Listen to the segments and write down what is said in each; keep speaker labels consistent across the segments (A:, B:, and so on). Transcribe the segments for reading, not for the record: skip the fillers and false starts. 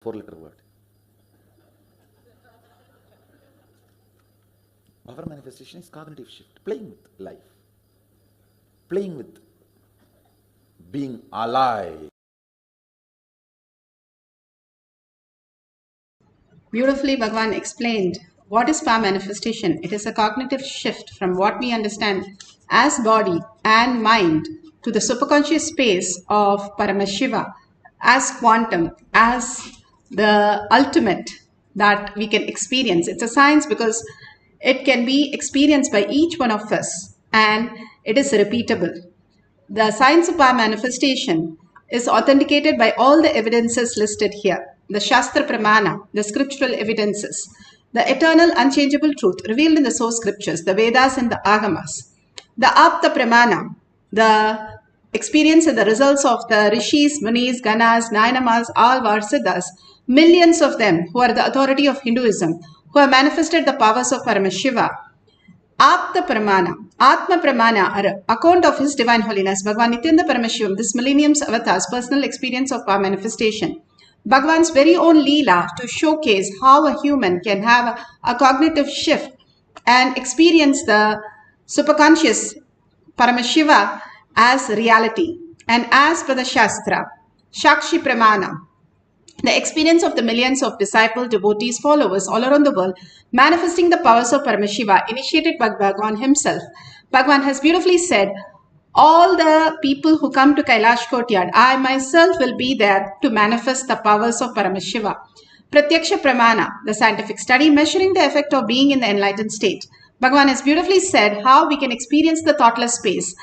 A: 4-letter word. Our manifestation is cognitive shift, playing with life, playing with being alive.
B: Beautifully, Bhagavan explained what is power manifestation. It is a cognitive shift from what we understand as body and mind to the superconscious space of Paramashiva, as quantum, as the ultimate that we can experience. It's a science because it can be experienced by each one of us and it is repeatable. The science of power manifestation is authenticated by all the evidences listed here. The Shastra Pramana, the scriptural evidences, the eternal unchangeable truth revealed in the source scriptures, the Vedas and the Agamas, the Apta Pramana, the experience and the results of the Rishis, Munis, Ganas, Nayanamas, all Varsiddhas, millions of them who are the authority of Hinduism, who have manifested the powers of Paramashiva. Apta Pramana, Atma Pramana are account of His Divine Holiness, Bhagavan Nithyananda Paramashivam, this millennium's avatar's personal experience of power manifestation. Bhagavan's very own Leela to showcase how a human can have a cognitive shift and experience the superconscious Paramashiva as reality. And as per the Shastra, Shakshi Pramana, the experience of the millions of disciples, devotees, followers all around the world, manifesting the powers of Paramashiva, initiated by Bhagavan himself. Bhagavan has beautifully said, all the people who come to Kailash courtyard, I myself will be there to manifest the powers of Paramashiva. Pratyaksha Pramana, the scientific study measuring the effect of being in the enlightened state. Bhagavan has beautifully said how we can experience the thoughtless space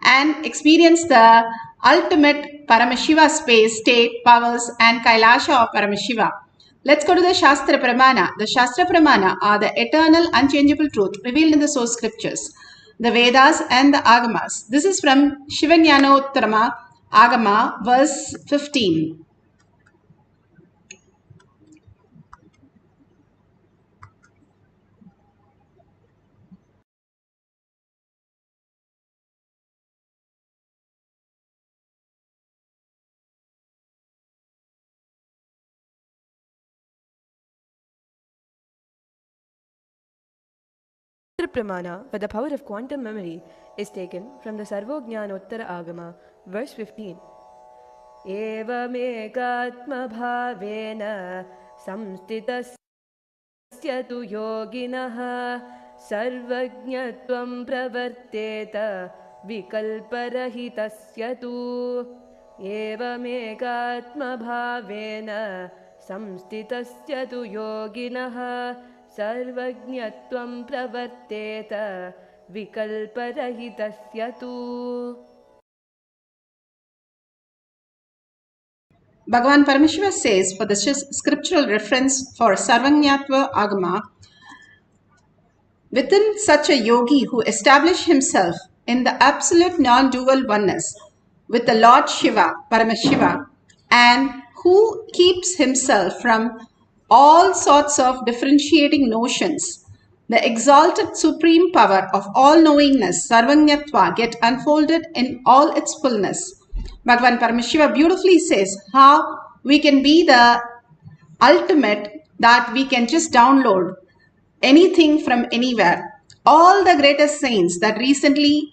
B: and experience the ultimate Paramashiva space, state, powers and Kailasha of Paramashiva. Let's go to the Shastra Pramana. The Shastra Pramana are the eternal unchangeable truth revealed in the source scriptures, the Vedas and the Agamas. This is from Shivanyanottama Agama, verse 15.
C: Pramana, where the power of quantum memory is taken from the Sarvojnanottara Agama, verse 15. Evamekatma bhavena samstitasya tu yoginaha sarvajñatvam pravarteta vikalparahitasya tu. Evamekatma bhavena samstitasya tu yoginaha sarvajñatvam pravarteta vikalparahitasya tu.
B: Bhagavan Paramashiva says, for the scriptural reference for Sarvajñatva Agama, within such a yogi who established himself in the absolute non-dual oneness with the Lord Shiva, Paramashiva, and who keeps himself from all sorts of differentiating notions, the exalted supreme power of all-knowingness, Sarvajñatva, get unfolded in all its fullness. Bhagavan Paramashiva beautifully says how we can be the ultimate, that we can just download anything from anywhere. All the greatest saints that recently,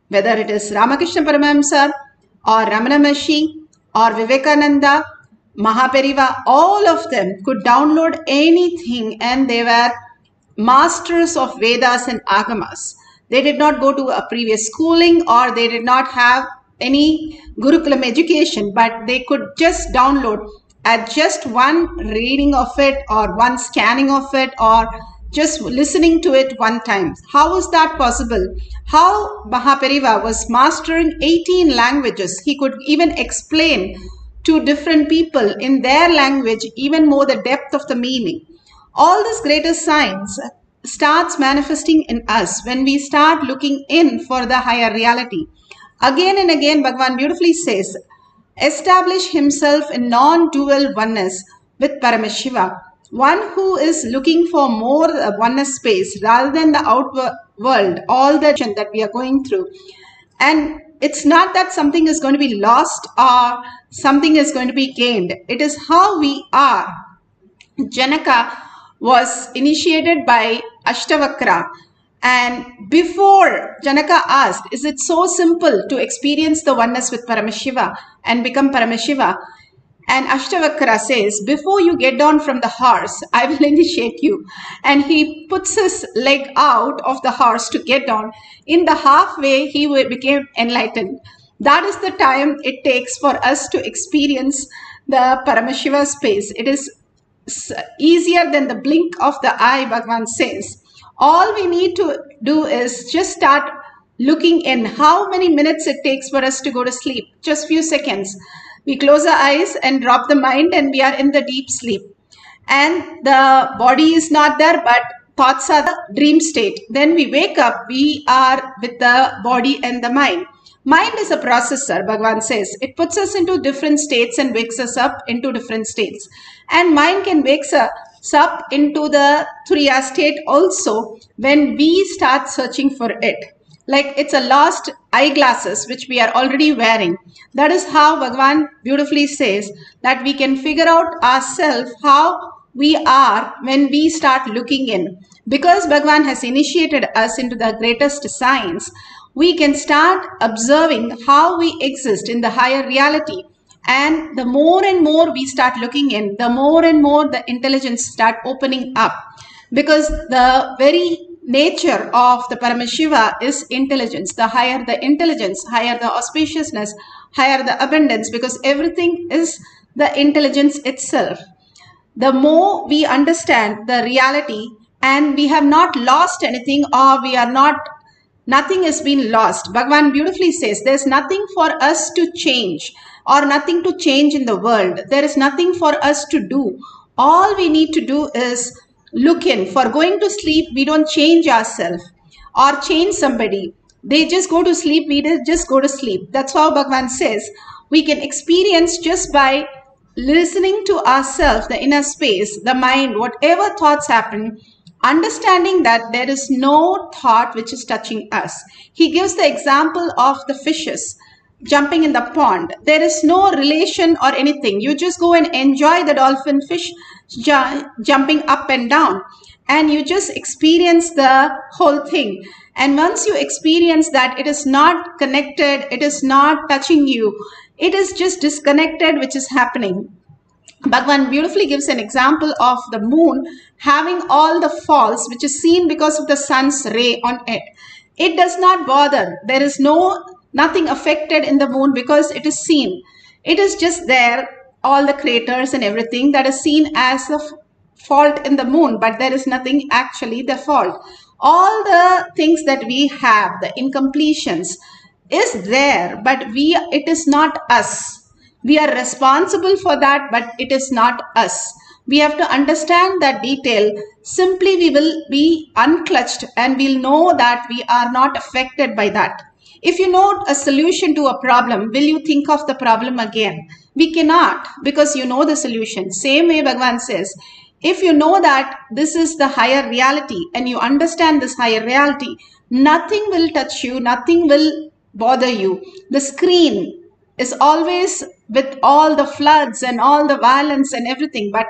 B: whether it is Ramakrishna Paramahamsa or Ramana Maharshi or Vivekananda, Mahapariva, all of them could download anything and they were masters of Vedas and Agamas. They did not go to a previous schooling or they did not have any Gurukulam education, but they could just download at just one reading of it or one scanning of it or just listening to it one time. How is that possible? How Mahapariva was mastering 18 languages. He could even explain to different people in their language even more the depth of the meaning. All this greater science starts manifesting in us when we start looking in for the higher reality. Again and again, Bhagavan beautifully says, establish himself in non-dual oneness with Paramashiva, one who is looking for more oneness space rather than the outward world, all the that we are going through. And it's not that something is going to be lost or something is going to be gained. It is how we are. Janaka was initiated by Ashtavakra, and before Janaka asked, is it so simple to experience the oneness with Paramashiva and become Paramashiva? And Ashtavakra says, before you get down from the horse, I will initiate you. And he puts his leg out of the horse to get down. In the halfway, he became enlightened. That is the time it takes for us to experience the Paramashiva space. It is easier than the blink of the eye, Bhagavan says. All we need to do is just start looking in. How many minutes it takes for us to go to sleep? Just few seconds. We close our eyes and drop the mind and we are in the deep sleep. And the body is not there, but thoughts are the dream state. Then we wake up, we are with the body and the mind. Mind is a processor, Bhagavan says. It puts us into different states and wakes us up into different states. And mind can wake us up into the Turiya state also when we start searching for it. Like it's a lost eyeglasses which we are already wearing. That is how Bhagavan beautifully says that we can figure out ourselves how we are when we start looking in. Because Bhagavan has initiated us into the greatest science, we can start observing how we exist in the higher reality. And the more and more we start looking in, the more and more the intelligence start opening up. Because the very nature of the Paramashiva is intelligence. The higher the intelligence, higher the auspiciousness, higher the abundance, because everything is the intelligence itself. The more we understand the reality and we have not lost anything, or we are not, nothing has been lost. Bhagavan beautifully says there's nothing for us to change or nothing to change in the world. There is nothing for us to do. All we need to do is look in. For going to sleep, we don't change ourselves or change somebody. They just go to sleep, we just go to sleep. That's how Bhagavan says we can experience just by listening to ourselves, the inner space, the mind, whatever thoughts happen, understanding that there is no thought which is touching us. He gives the example of the fishes jumping in the pond. There is no relation or anything. You just go and enjoy the dolphin fish jumping up and down, and you just experience the whole thing. And once you experience that, it is not connected, it is not touching you, it is just disconnected, which is happening. Bhagavan beautifully gives an example of the moon having all the faults which is seen because of the sun's ray on it. It does not bother. There is nothing affected in the moon because it is seen. It is just there, all the craters and everything that is seen as a fault in the moon, but there is nothing actually the fault. All the things that we have, the incompletions, is there, but it is not us. We are responsible for that, but it is not us. We have to understand that detail. Simply we will be unclutched and we'll know that we are not affected by that. If you know a solution to a problem, will you think of the problem again? We cannot, because you know the solution. Same way Bhagavan says, if you know that this is the higher reality and you understand this higher reality, nothing will touch you, nothing will bother you. The screen is always with all the floods and all the violence and everything, but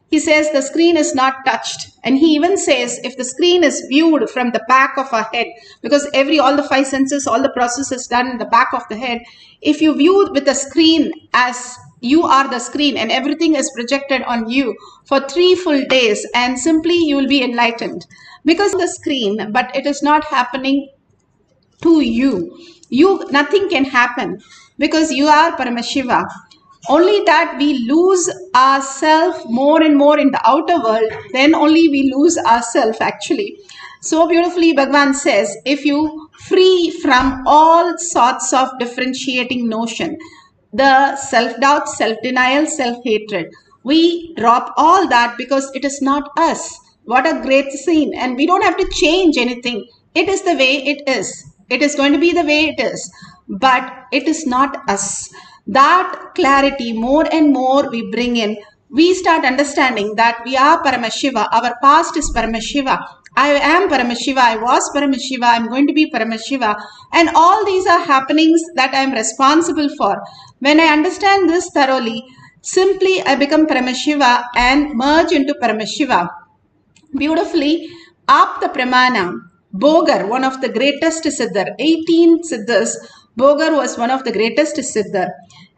B: he says the screen is not touched. And he even says if the screen is viewed from the back of our head, because all the five senses, all the process is done in the back of the head. If you view with the screen as you are the screen and everything is projected on you for 3 full days, and simply you will be enlightened. Because of the screen, but it is not happening to you. Nothing can happen because you are Paramashiva. Only that we lose ourselves more and more in the outer world, then only we lose ourselves actually. So beautifully Bhagavan says, if you free from all sorts of differentiating notion, the self-doubt, self-denial, self-hatred, we drop all that because it is not us. What a great scene. And we don't have to change anything. It is the way it is. It is going to be the way it is. But it is not us. That clarity more and more we bring in, we start understanding that we are Paramashiva, our past is Paramashiva, I am Paramashiva, I was Paramashiva, I'm going to be Paramashiva, and all these are happenings that I'm responsible for. When I understand this thoroughly, simply I become Paramashiva and merge into Paramashiva. Beautifully, up the Pramana, Bogar, one of the greatest Siddhar, 18 Siddhas, Bogar was one of the greatest Siddhar.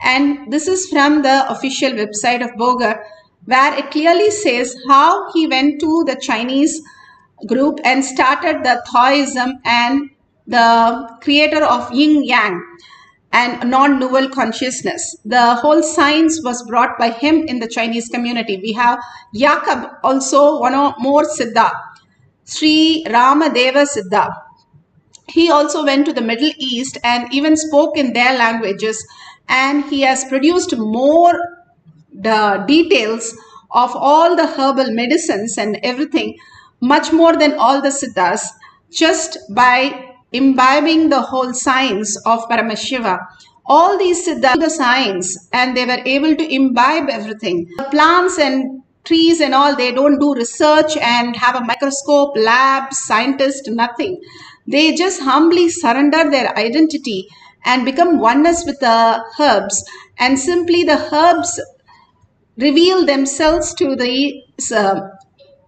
B: And this is from the official website of Bogar, where it clearly says how he went to the Chinese group and started the Taoism and the creator of Yin Yang and non-dual consciousness. The whole science was brought by him in the Chinese community. We have Yakub, also one or more Siddha, Sri Ramadeva Siddha. He also went to the Middle East and even spoke in their languages, and he has produced more the details of all the herbal medicines and everything, much more than all the siddhas, just by imbibing the whole science of Paramashiva. All these siddhas the science, and they were able to imbibe everything. The plants and trees and all, they don't do research and have a microscope, lab, scientist, nothing. They just humbly surrender their identity and become oneness with the herbs, and simply the herbs reveal themselves to the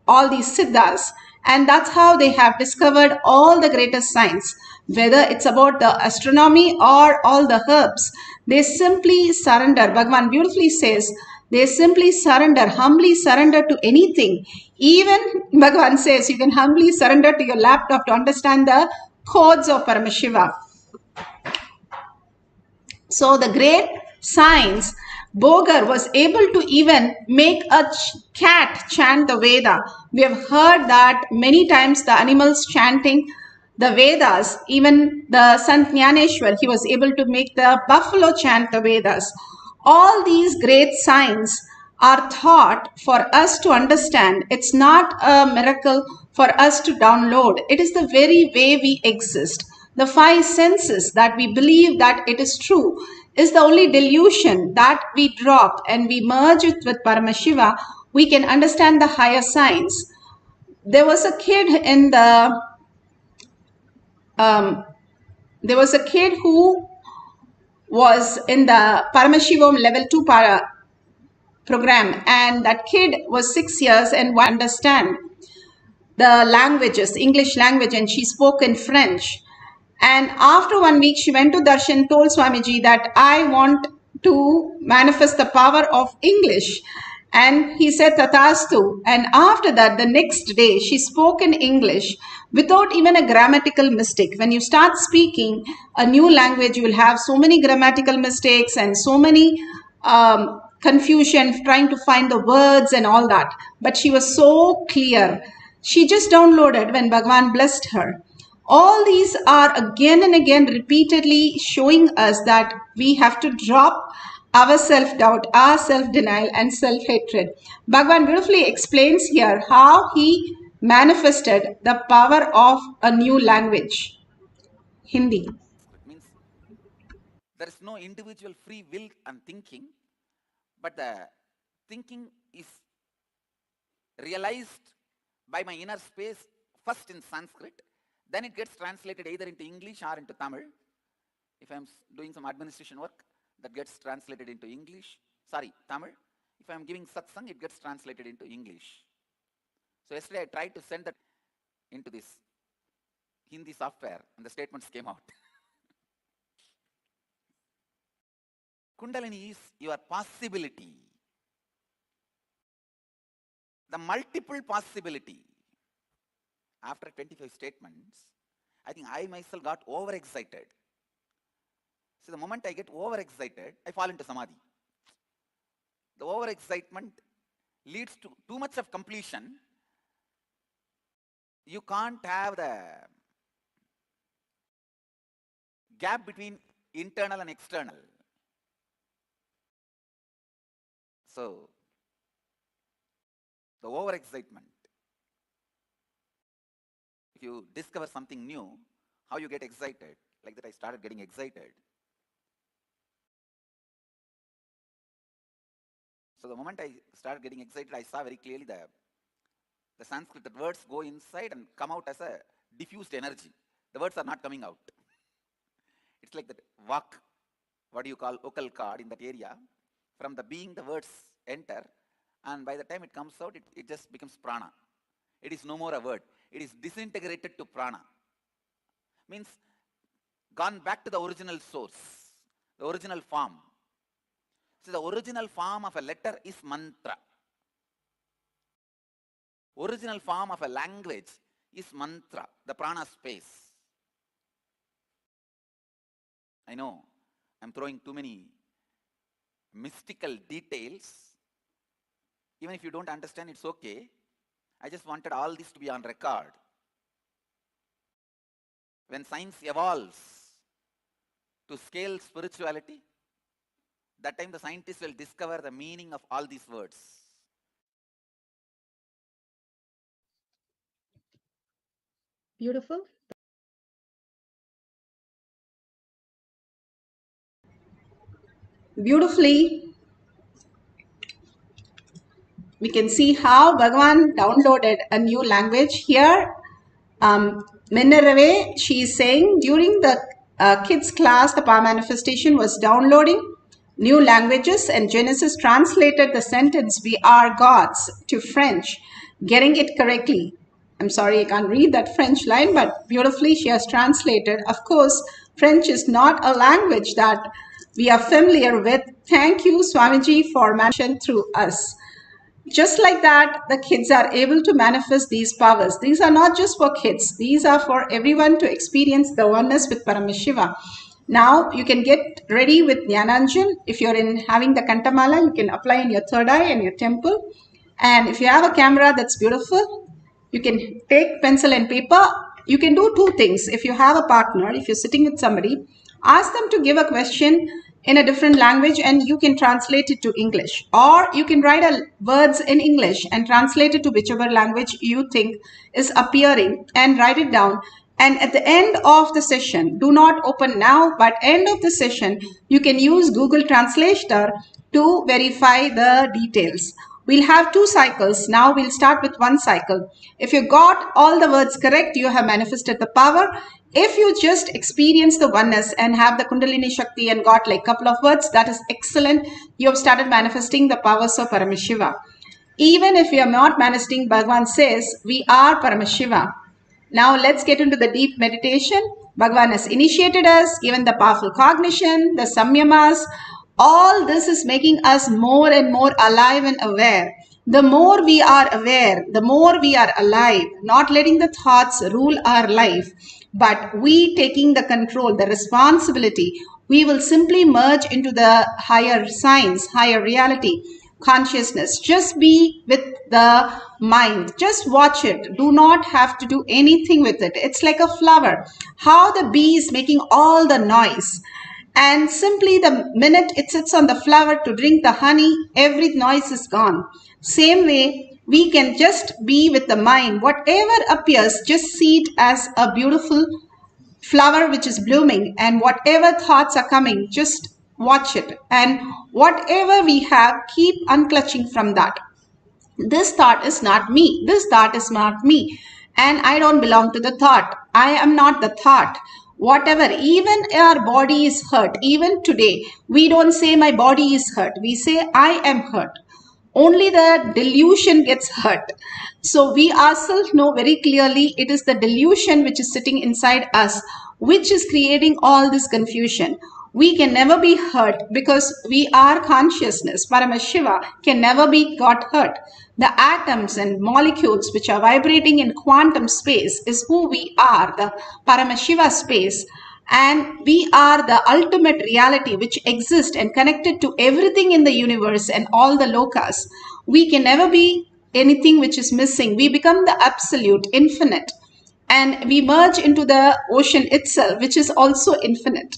B: all these siddhas, and that's how they have discovered all the greatest science, whether it's about the astronomy or all the herbs. They simply surrender. Bhagavan beautifully says they simply surrender, humbly surrender to anything. Even Bhagavan says you can humbly surrender to your laptop to understand the codes of Paramashiva. So the great science, Bogar was able to even make a cat chant the Veda. We have heard that many times, the animals chanting the Vedas. Even the Sant Jnaneshwar, he was able to make the buffalo chant the Vedas. All these great signs are taught for us to understand. It's not a miracle for us to download. It is the very way we exist. The five senses that we believe that it is true is the only delusion that we drop, and we merge it with Paramashiva. We can understand the higher science. There was a kid in the there was a kid who was in the Paramashivoham level 2 program, and that kid was 6 years and understand the languages, English language, and she spoke in French. And after 1 week, she went to Darshan, told Swamiji that I want to manifest the power of English. And he said, Tatastu. And after that, the next day, she spoke in English without even a grammatical mistake. When you start speaking a new language, you will have so many grammatical mistakes and so many confusion trying to find the words and all that. But she was so clear. She just downloaded when Bhagavan blessed her. All these are again and again repeatedly showing us that we have to drop our self-doubt, our self-denial and self-hatred. Bhagavan beautifully explains here how he manifested the power of a new language, Hindi.
A: It means there is no individual free will and thinking, but the thinking is realized by my inner space first in Sanskrit, then it gets translated either into English or into Tamil. If I'm doing some administration work, that gets translated into English, Tamil. If I'm giving satsang, it gets translated into English. So yesterday I tried to send that into this Hindi software, and the statements came out. Kundalini is your possibility, the multiple possibility. After 25 statements, I think I myself got overexcited. So the moment I get overexcited, I fall into samadhi. The overexcitement leads to too much of completion. You can't have the gap between internal and external. So, the overexcitement. If you discover something new, how you get excited? Like that, I started getting excited. So the moment I started getting excited, I saw very clearly the The Sanskrit, that words go inside and come out as a diffused energy. The words are not coming out. It's like that vak, what do you call vocal cord in that area. From the being, the words enter, and by the time it comes out, it just becomes prana. It is no more a word. It is disintegrated to prana. Means gone back to the original source, the original form. So the original form of a letter is mantra. Original form of a language is mantra, the prana space. I know I'm throwing too many mystical details. Even if you don't understand, it's okay. I just wanted all this to be on record. When science evolves to scale spirituality, that time the scientists will discover the meaning of all these words.
B: Beautiful. Beautifully, we can see how Bhagavan downloaded a new language here. Minerve, she is saying during the kids class, the power manifestation was downloading new languages, and Genesis translated the sentence, "We are gods," to French, getting it correctly. I'm sorry, I can't read that French line, but beautifully she has translated. Of course, French is not a language that we are familiar with. Thank you, Swamiji, for mentioning through us. Just like that, the kids are able to manifest these powers. These are not just for kids. These are for everyone to experience the oneness with Paramashiva. Now, you can get ready with Jnananjan. If you're in having the Kantamala, you can apply in your third eye and your temple. And if you have a camera that's beautiful, you can take pencil and paper. You can do two things. If you have a partner, if you're sitting with somebody, ask them to give a question in a different language and you can translate it to English. Or you can write words in English and translate it to whichever language you think is appearing and write it down. And at the end of the session, do not open now, but end of the session, you can use Google Translator to verify the details. We'll have 2 cycles. Now we'll start with 1 cycle. If you got all the words correct, you have manifested the power. If you just experience the oneness and have the Kundalini Shakti and got like a couple of words, that is excellent. You have started manifesting the powers of Paramashiva. Even if you are not manifesting, Bhagavan says, we are Paramashiva. Now let's get into the deep meditation. Bhagavan has initiated us, given the powerful cognition, the samyamas. All this is making us more and more alive and aware. The more we are aware, the more we are alive, not letting the thoughts rule our life, but we taking the control, the responsibility. We will simply merge into the higher science, higher reality, consciousness. Just be with the mind. Just watch it. Do not have to do anything with it. It's like a flower. How the bee is making all the noise. And simply the minute it sits on the flower to drink the honey, every noise is gone. Same way, we can just be with the mind. Whatever appears, just see it as a beautiful flower which is blooming, and whatever thoughts are coming, just watch it. And whatever we have, keep unclutching from that. This thought is not me. This thought is not me. And I don't belong to the thought. I am not the thought. Whatever, even our body is hurt. Even today, we don't say my body is hurt. We say I am hurt. Only the delusion gets hurt. So we ourselves know very clearly it is the delusion which is sitting inside us, which is creating all this confusion. We can never be hurt because we are consciousness. Paramashiva can never be got hurt. The atoms and molecules which are vibrating in quantum space is who we are, the Paramashiva space. And we are the ultimate reality which exists and connected to everything in the universe and all the lokas. We can never be anything which is missing. We become the absolute, infinite. And we merge into the ocean itself, which is also infinite.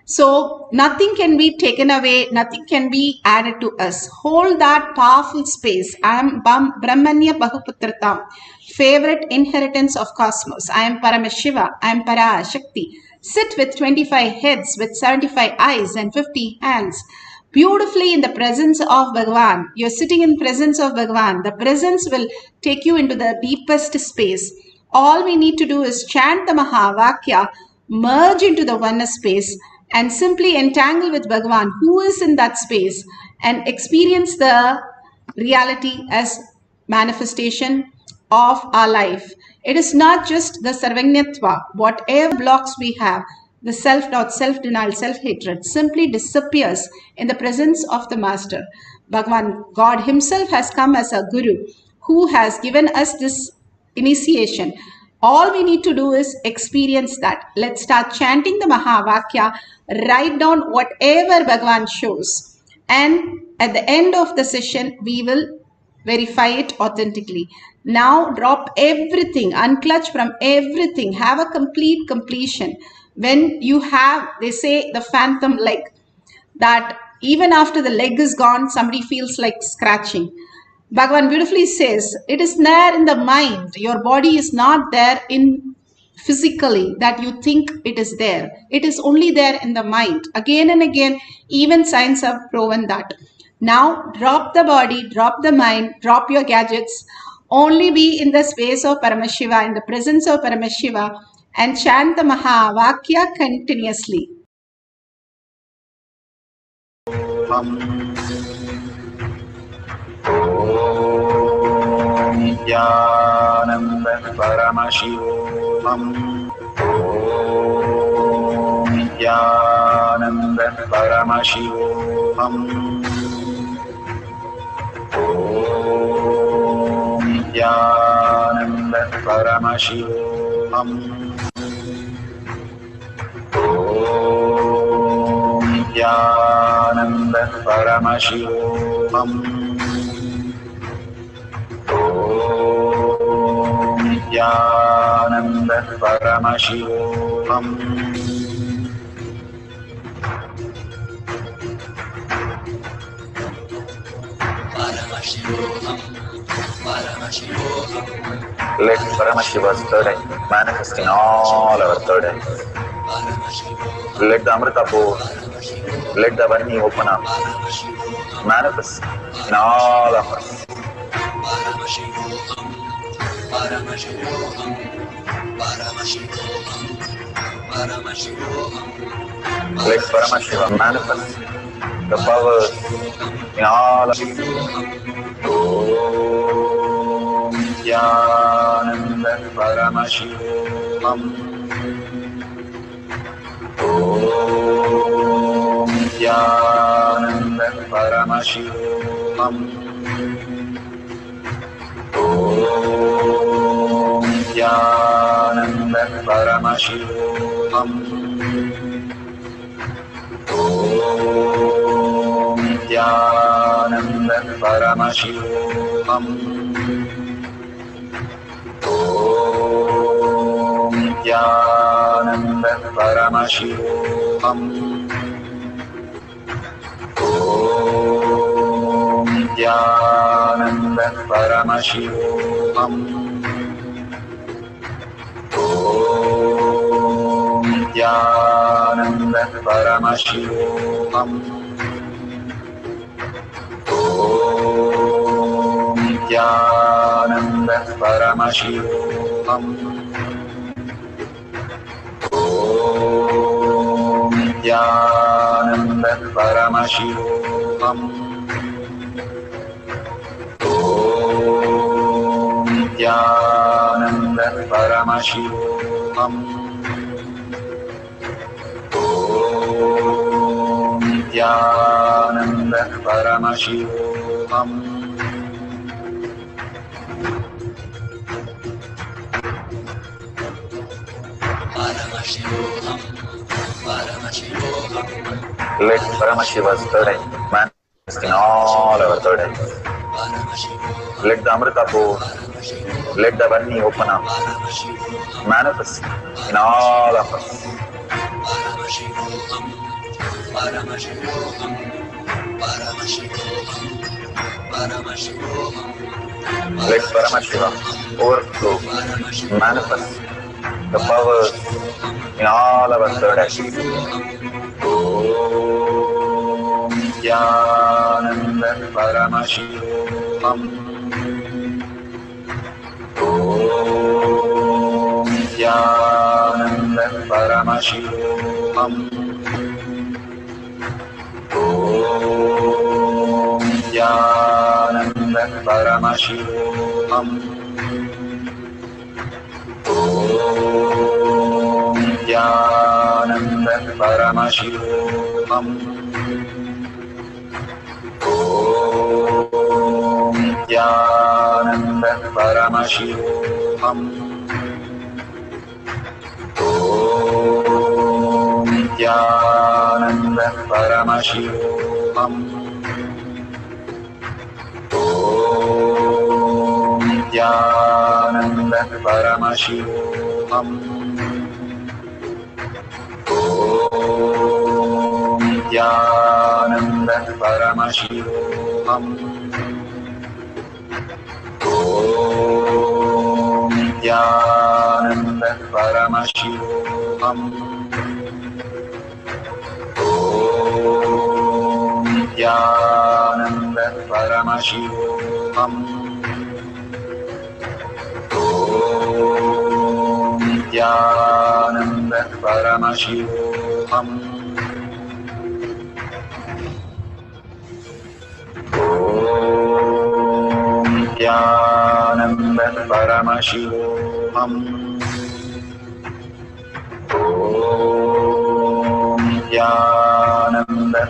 B: So nothing can be taken away, nothing can be added to us. Hold that powerful space. I am Brahmanya Bahuputratam, favorite inheritance of cosmos. I am Paramashiva, I am Parashakti. Sit with 25 heads, with 75 eyes and 50 hands. beautifully in the presence of Bhagavan. You're sitting in presence of Bhagavan. The presence will take you into the deepest space. All we need to do is chant the Mahavakya, merge into the oneness space, and simply entangle with Bhagavan, who is in that space, and experience the reality as manifestation of our life. It is not just the sarvagnyatva, whatever blocks we have, the self-doubt, self-denial, self-hatred simply disappears in the presence of the Master. Bhagavan, God Himself has come as a Guru who has given us this initiation. All we need to do is experience that. Let's start chanting the Mahavakya, write down whatever Bhagavan shows, and at the end of the session, we will verify it authentically. Now drop everything, unclutch from everything, have a complete completion. When you have, they say, the phantom leg, that even after the leg is gone, somebody feels like scratching. Bhagavan beautifully says, it is there in the mind. Your body is not there in physically that you think it is there. It is only there in the mind. Again and again, even science have proven that. Now drop the body, drop the mind, drop your gadgets. Only be in the space of Paramashiva, in the presence of Paramashiva, and chant the Mahavakya continuously.
D: Nithyananda Paramashivoham. Nithyananda Paramashivoham. Nithyananda Paramashivoham. Nithyananda Paramashivoham. Nithyananda Paramashivoham. Let Paramashiva's third eye manifest in all our third eyes. Let the Amrita pour, let the Varni open up, manifest in all of us. Let Paramashiva manifest the powers in all of us. Om Nithyananda Paramashivoham. Om Nithyananda Paramashivoham. Om Nithyananda Paramashivoham. Om Nithyananda Paramashivoham. Om Nithyananda Paramashivoham. Om Nithyananda Paramashivoham. Om Nithyananda Paramashivoham. Om Nithyananda Paramashivoham. Om Nithyananda Paramashivoham. Om Nithyananda Paramashivoham. Om Nithyananda Paramashivoham. Let Paramashiva's third eye manifest in all our third eyes. Let the Amrita pour, let the Varni open up, manifest in all of us. Let Paramashiva overflow, manifest the powers in all our third eyes. Om Nithyananda Paramashivoham. Om Nithyananda Paramashivoham. Om Nithyananda Paramashivoham. Om Nithyananda Paramashivoham. Om Nithyananda Paramashivoham. Om Nithyananda Paramashivoham. Om Nithyananda Paramashivoham. Om Nithyananda Paramashivoham. Om Nithyananda Paramashivoham. Om Nithyananda Paramashivoham. Om Nithyananda Paramashivoham. Om Nithyananda Paramashivoham. Om Nithyananda Paramashivoham. Om Nithyananda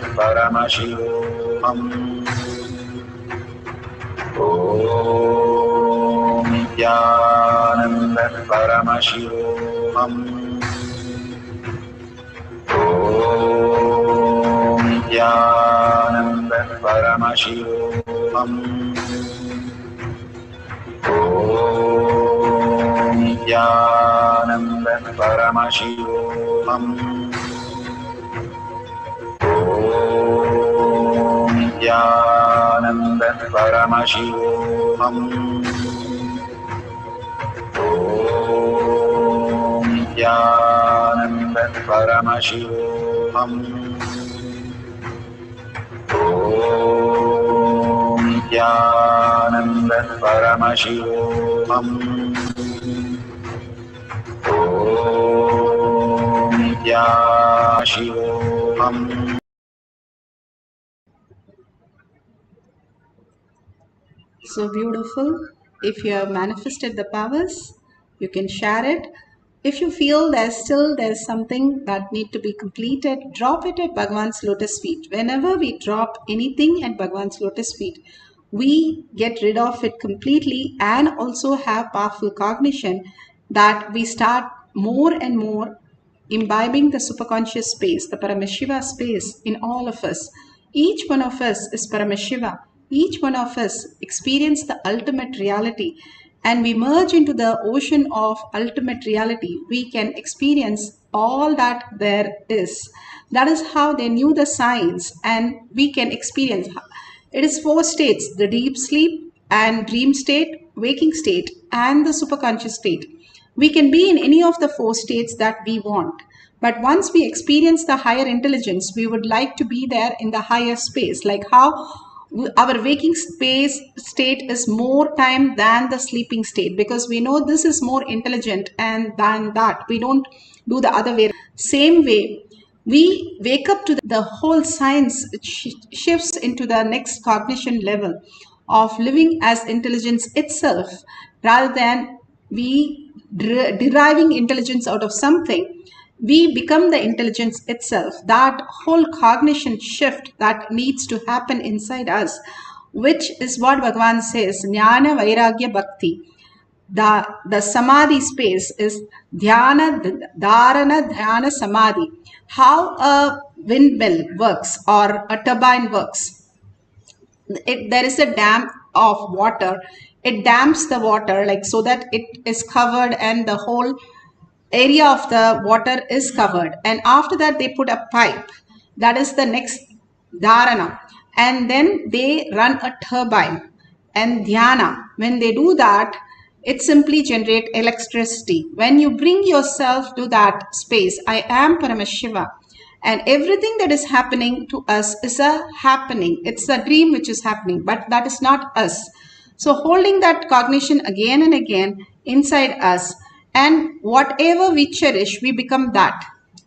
D: Paramashivoham. Om Nithyananda Paramashivoham. Om Nithyananda Paramashivoham. Om Nithyananda Paramashivoham. Om Nithyananda Paramashivoham. Om Nithyananda Paramashivoham. Om Nithyananda.
B: So beautiful. If you have manifested the powers, you can share it. If you feel there's something that need to be completed, drop it at Bhagwan's lotus feet. Whenever we drop anything at Bhagwan's lotus feet, we get rid of it completely and also have powerful cognition that we start more and more imbibing the superconscious space, the Paramashiva space in all of us. Each one of us is Paramashiva. Each one of us experience the ultimate reality, and we merge into the ocean of ultimate reality. We can experience all that there is. That is how they knew the science, and we can experience. It is 4 states: the deep sleep and dream state, waking state, and the superconscious state. We can be in any of the 4 states that we want. But once we experience the higher intelligence, we would like to be there in the higher space, like how our waking space state is more time than the sleeping state, because we know this is more intelligent, and than that we don't do the other way. Same way, we wake up to the whole science shifts into the next cognition level of living as intelligence itself, rather than we deriving intelligence out of something. We become the intelligence itself. That whole cognition shift that needs to happen inside us, which is what Bhagavan says, Jnana, Vairagya, Bhakti. The Samadhi space is Dhyana, Dharana, Dhyana, Samadhi. How a windmill works or a turbine works. There is a dam of water. It dams the water like so that it is covered and the whole area of the water is covered, and after that they put a pipe. That is the next dharana, and then they run a turbine. And dhyana, when they do that, it simply generates electricity. When you bring yourself to that space, I am Paramashiva, And everything that is happening to us is a happening. It's a dream which is happening, but that is not us. So holding that cognition again and again inside us, and whatever we cherish, we become that.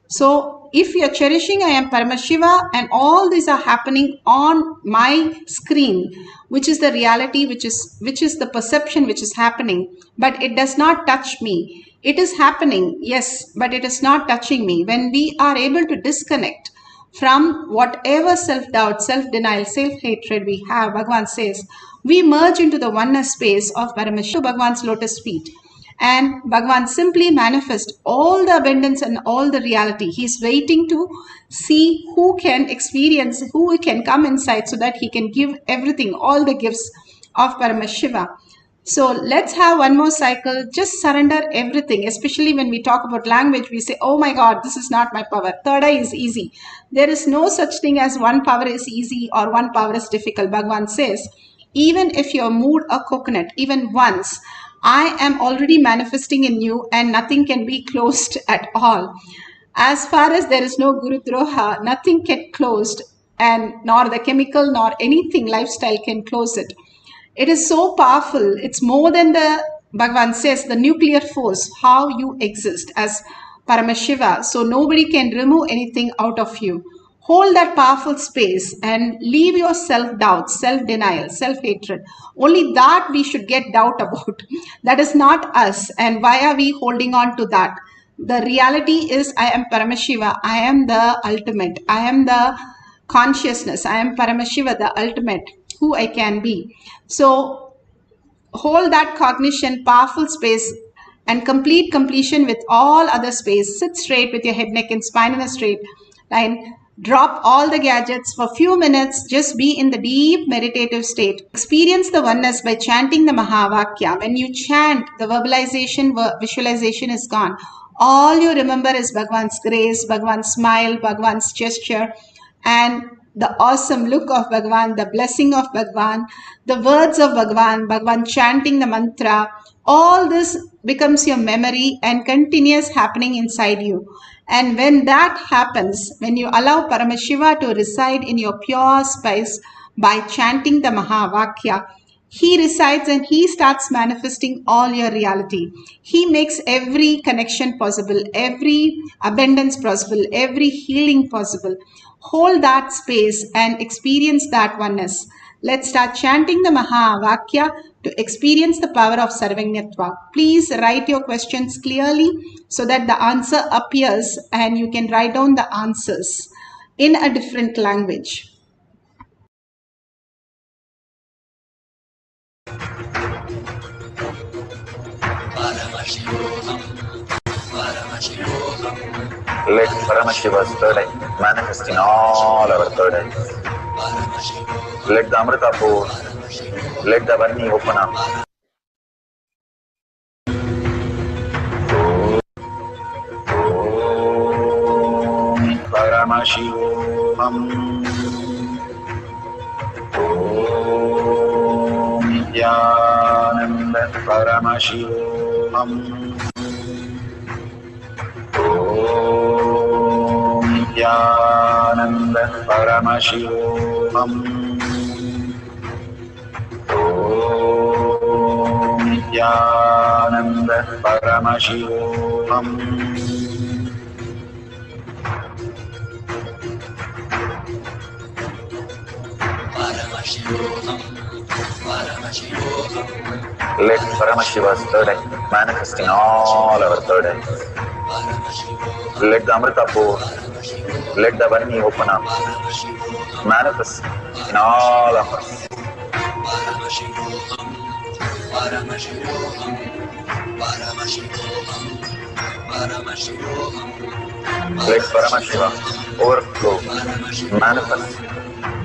B: So if you are cherishing, I am Paramashiva, and all these are happening on my screen, which is the reality, which is the perception which is happening, but it does not touch me. It is happening, yes, but it is not touching me. When we are able to disconnect from whatever self-doubt, self-denial, self-hatred we have, Bhagavan says, we merge into the oneness space of Paramashiva, Bhagavan's lotus feet. And Bhagavan simply manifests all the abundance and all the reality. He's waiting to see who can experience, who can come inside so that he can give everything, all the gifts of Paramashiva. So let's have one more cycle. Just surrender everything. Especially when we talk about language, we say, oh my God, this is not my power. Third eye is easy. There is no such thing as one power is easy or one power is difficult. Bhagavan says, even if you moved a coconut, even once, I am already manifesting in you and nothing can be closed at all. As far as there is no Guru Droha, nothing can closed, and nor the chemical nor anything lifestyle can close it. It is so powerful. It's more than the, Bhagavan says, the nuclear force, how you exist as Paramashiva. So nobody can remove anything out of you. Hold that powerful space and leave your self-doubt, self-denial, self-hatred. Only that we should get doubt about. That is not us. And why are we holding on to that? The reality is, I am Paramashiva. I am the ultimate. I am the consciousness. I am Paramashiva, the ultimate, who I can be. So hold that cognition, powerful space, and complete completion with all other space. Sit straight with your head, neck, and spine in a straight line. Drop all the gadgets for a few minutes. Just be in the deep meditative state. Experience the oneness by chanting the Mahavakya. When you chant, the verbalization, visualization is gone. All you remember is Bhagavan's grace, Bhagavan's smile, Bhagavan's gesture, and the awesome look of Bhagavan, the blessing of Bhagavan, the words of Bhagavan, Bhagavan chanting the mantra. All this becomes your memory and continuous happening inside you. And when that happens, when you allow Paramashiva to reside in your pure space by chanting the Mahavakya, he resides and he starts manifesting all your reality. He makes every connection possible, every abundance possible, every healing possible. Hold that space and experience that oneness. Let's start chanting the Mahavakya to experience the power of Sarvajñatva. Please write your questions clearly so that the answer appears and you can write down the answers in a different language.
D: Let Paramashiva's third eye manifest in all our third eyes. Let the Amrita pour, let the Varni open up. Paramashivoham. Om Nithyananda Paramashivam. Om Nithyananda Paramashivam. Om Nithyananda Paramashivoham. Let Paramashiva's third eye manifest in all our third eyes. Let the Amrita pour, let the Varni open up, manifest in all of us. Let Paramashiva overflow, manifest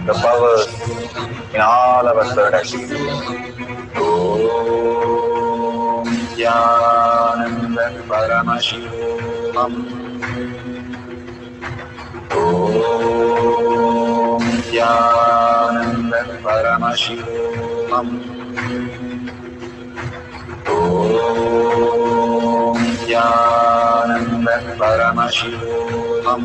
D: the powers in all our third eyes. Om Nithyananda Paramashivam. Om Nithyananda Paramashivam. Om Nithyananda Paramashivam.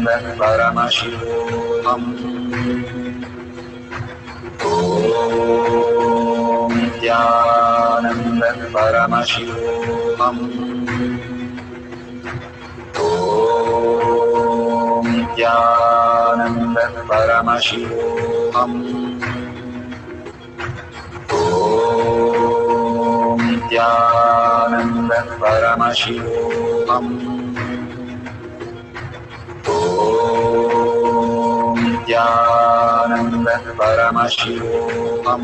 D: Paramashivoham. Om Nithyananda Paramashivam. Om Nithyananda Paramashivam. Om Nithyananda Paramashivam. Om Nithyananda Paramashivoham.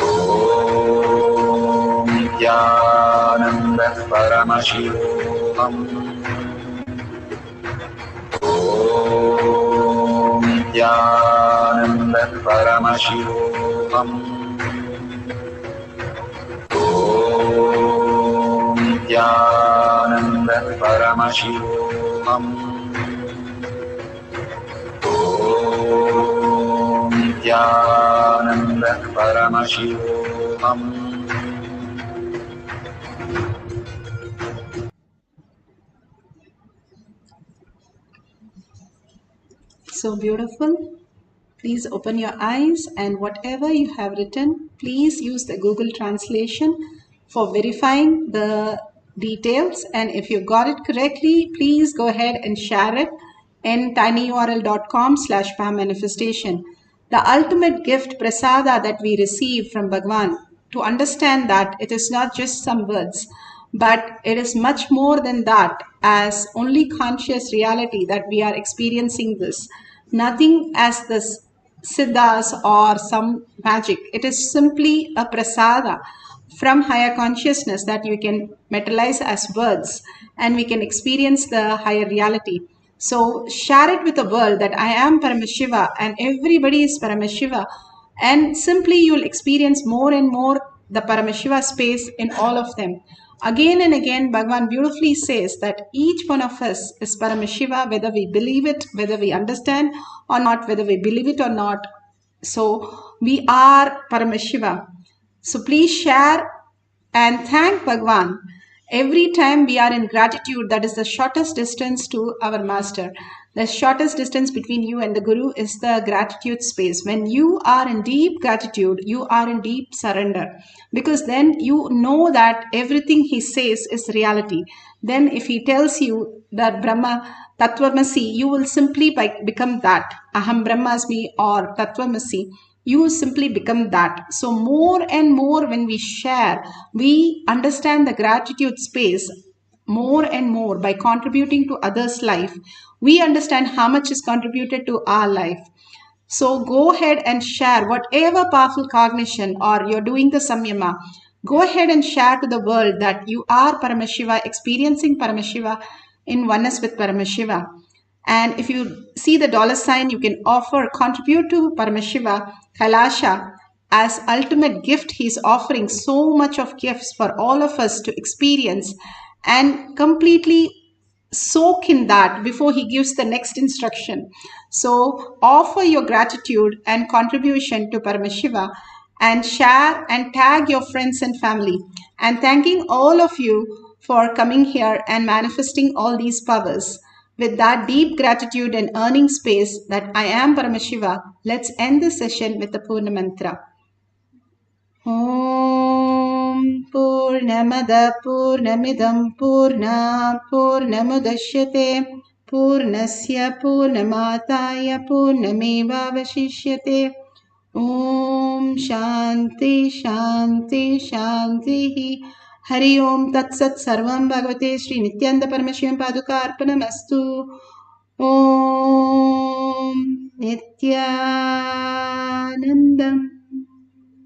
D: Om Nithyananda Paramashivoham. Om Nithyananda Paramashivoham. Om Nithyananda Paramashivoham. Om Nithyananda Paramashivoham.
B: So beautiful. Please open your eyes, and whatever you have written, please use the Google translation for verifying the details. And if you got it correctly, please go ahead and share it in tinyurl.com/manifestation. The ultimate gift prasada that we receive from Bhagwan, to understand that it is not just some words, but it is much more than that, as only conscious reality that we are experiencing this. Nothing as this siddhas or some magic. It is simply a prasada from higher consciousness that you can materialize as words, and we can experience the higher reality. So share it with the world that I am Paramashiva and everybody is Paramashiva, and simply you'll experience more and more the Paramashiva space in all of them. Again and again, Bhagavan beautifully says that each one of us is Paramashiva, whether we believe it, whether we understand or not, whether we believe it or not. So we are Paramashiva. So please share and thank Bhagavan. Every time we are in gratitude, that is the shortest distance to our master. The shortest distance between you and the Guru is the gratitude space. When you are in deep gratitude, you are in deep surrender. Because then you know that everything he says is reality. Then if he tells you that Brahma Tattvamasi, you will simply become that. Aham Brahmasmi or Tattvamasi. You simply become that. So more and more when we share, we understand the gratitude space more and more by contributing to others' life. We understand how much is contributed to our life. So go ahead and share whatever powerful cognition, or you're doing the samyama. Go ahead and share to the world that you are Paramashiva, experiencing Paramashiva in oneness with Paramashiva. And if you see the $, you can contribute to Paramashiva Kailasha as ultimate gift. He is offering so much of gifts for all of us to experience and completely soak in that before he gives the next instruction. So offer your gratitude and contribution to Paramashiva and share and tag your friends and family. And thanking all of you for coming here and manifesting all these powers. With that deep gratitude and earning space that I am Paramashiva, let's end this session with the Purna Mantra. Om Purnamada Purnamidam Purna Purnamudashyate Purnasya Purnamataya Purnameva Vashishyate. Om Shanti Shanti Shanti. Hari Om Tat Sat Sarvam Bhagavate Sri Nithyananda Paramashivam Paduka Arpanamastu. Om Nithyananda